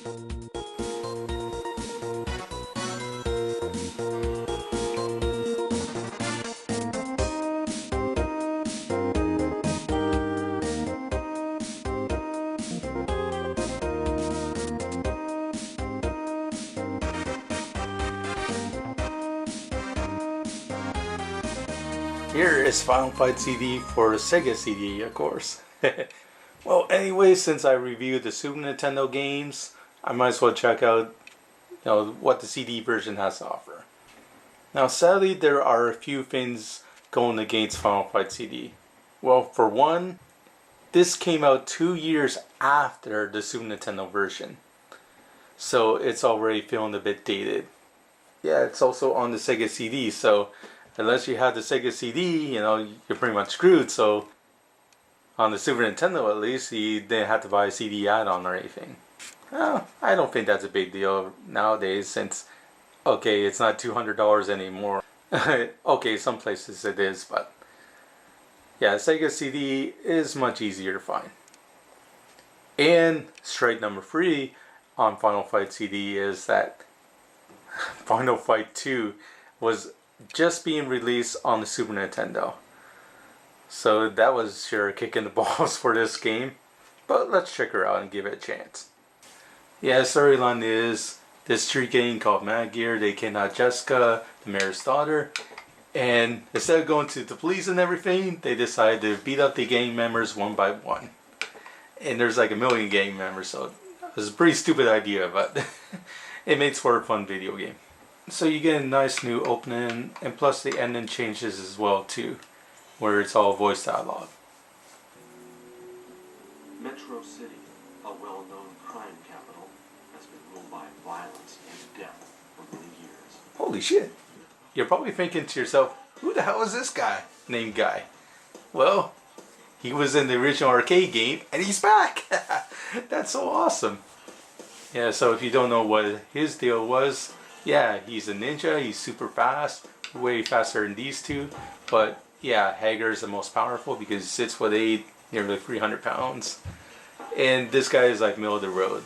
Here is Final Fight CD for Sega CD, of course. Well, anyway, since I reviewed the Super Nintendo games, I might as well check out, what the CD version has to offer. Now, sadly, there are a few things going against Final Fight CD. Well, for one, this came out 2 years after the Super Nintendo version, so it's already feeling a bit dated. Yeah, it's also on the Sega CD, so unless you have the Sega CD, you're pretty much screwed. So on the Super Nintendo, at least, you didn't have to buy a CD add-on or anything. Well, I don't think that's a big deal nowadays, since, okay, it's not $200 anymore. Okay, some places it is, but yeah, Sega CD is much easier to find. And strike number 3 on Final Fight CD is that Final Fight 2 was just being released on the Super Nintendo. So that was sure a kick in the balls for this game. But let's check her out and give it a chance. Yeah, the storyline is this street gang called Mad Gear. They kidnap Jessica, the mayor's daughter. And instead of going to the police and everything, they decide to beat up the gang members one by one. And there's like 1 million gang members, so it was a pretty stupid idea, but it makes for a fun video game. So you get a nice new opening, and plus the ending changes as well too, where it's all voice dialogue. Metro City, a well-known crime capital, has been ruled by violence and death for many years. Holy shit! You're probably thinking to yourself, who the hell is this guy named Guy? Well, he was in the original arcade game, and he's back! That's so awesome! Yeah, so if you don't know what his deal was, yeah, he's a ninja, he's super fast, way faster than these two, but yeah, Hager's the most powerful because he's 6'8", nearly 300 pounds, and this guy is like middle of the road.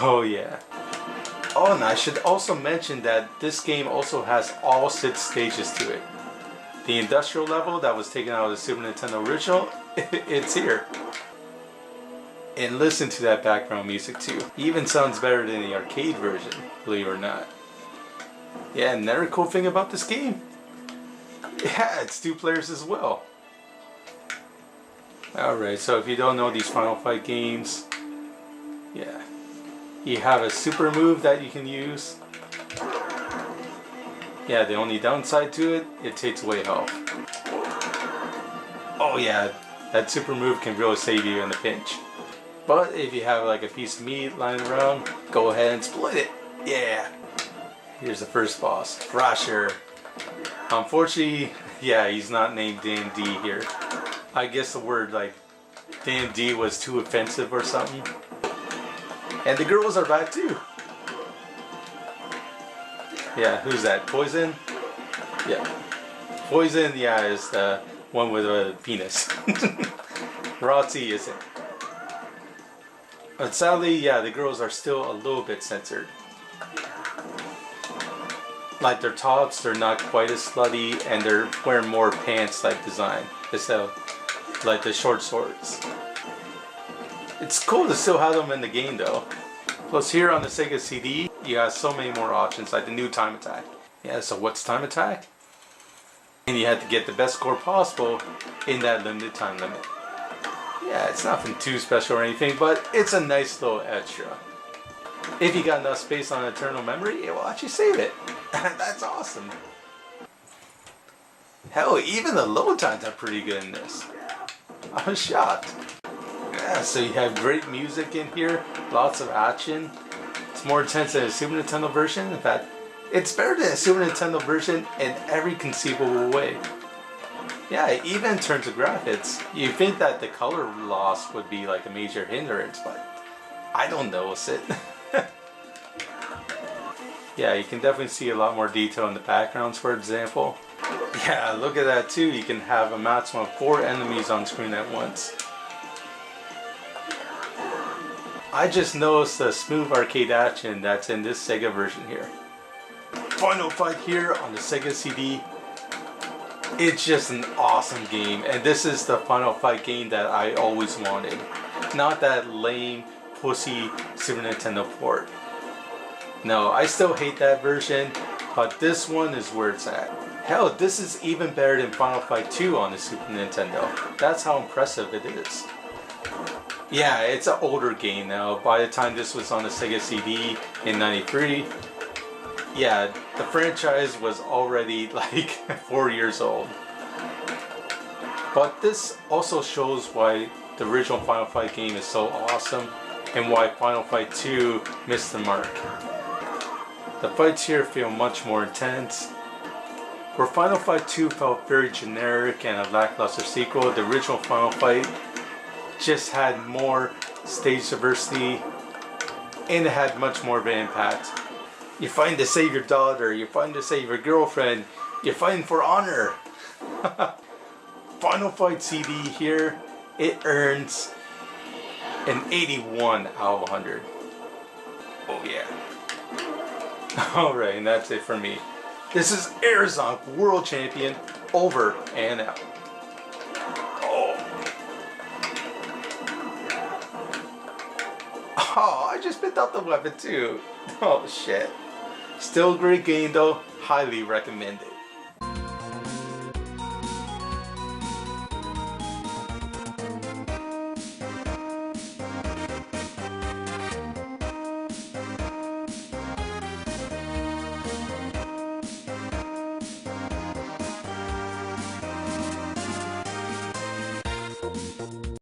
Oh yeah. Oh, and I should also mention that this game also has all 6 stages to it. The industrial level that was taken out of the Super Nintendo original, it's here. And listen to that background music too. It even sounds better than the arcade version, believe it or not. Yeah, another cool thing about this game, yeah, it's 2 players as well. Alright, so if you don't know these Final Fight games, yeah, you have a super move that you can use. Yeah, the only downside to it, it takes away health. Oh yeah, that super move can really save you in a pinch. But if you have like a piece of meat lying around, go ahead and split it. Yeah. Here's the first boss, Thrasher. Unfortunately, yeah, he's not named DMD here. I guess the word like DMD was too offensive or something. And the girls are back too. Yeah, who's that? Poison? Yeah. Poison, yeah, is the one with a penis. Rotzi isn't. But sadly, yeah, the girls are still a little bit censored. Like their tops, they're not quite as slutty, and they're wearing more pants-like design instead of like the short shorts. It's cool to still have them in the game though. Plus here on the Sega CD, you got so many more options, like the new time attack. Yeah, so what's time attack? And you have to get the best score possible in that limited time limit. Yeah, it's nothing too special or anything, but it's a nice little extra. If you got enough space on eternal memory, it will actually save it. That's awesome. Hell, even the load times are pretty good in this. I was shocked. Yeah, so you have great music in here, lots of action. It's more intense than the Super Nintendo version. In fact, it's better than the Super Nintendo version in every conceivable way. Yeah, even in terms of graphics, you think that the color loss would be like a major hindrance, but I don't notice it. Yeah, you can definitely see a lot more detail in the backgrounds, for example. Yeah, look at that too. You can have a maximum of 4 enemies on screen at once. I just noticed the smooth arcade action that's in this Sega version here. Final Fight here on the Sega CD. It's just an awesome game, and this is the Final Fight game that I always wanted. Not that lame, pussy Super Nintendo port. No, I still hate that version, but this one is where it's at. Hell, this is even better than Final Fight 2 on the Super Nintendo. That's how impressive it is. Yeah, it's an older game now. By the time this was on the Sega CD in '93, yeah, the franchise was already like 4 years old. But this also shows why the original Final Fight game is so awesome and why Final Fight 2 missed the mark. The fights here feel much more intense. Where Final Fight 2 felt very generic and a lackluster sequel, the original Final Fight just had more stage diversity and it had much more of an impact. You're fighting to save your daughter, you're fighting to save your girlfriend, you're fighting for honor. Final Fight CD here, it earns an 81 out of 100. Oh yeah. Alright, and that's it for me. This is Arizonk World Champion, over and out. Oh, I just picked up the weapon too. Oh shit. Still a great game though, highly recommended.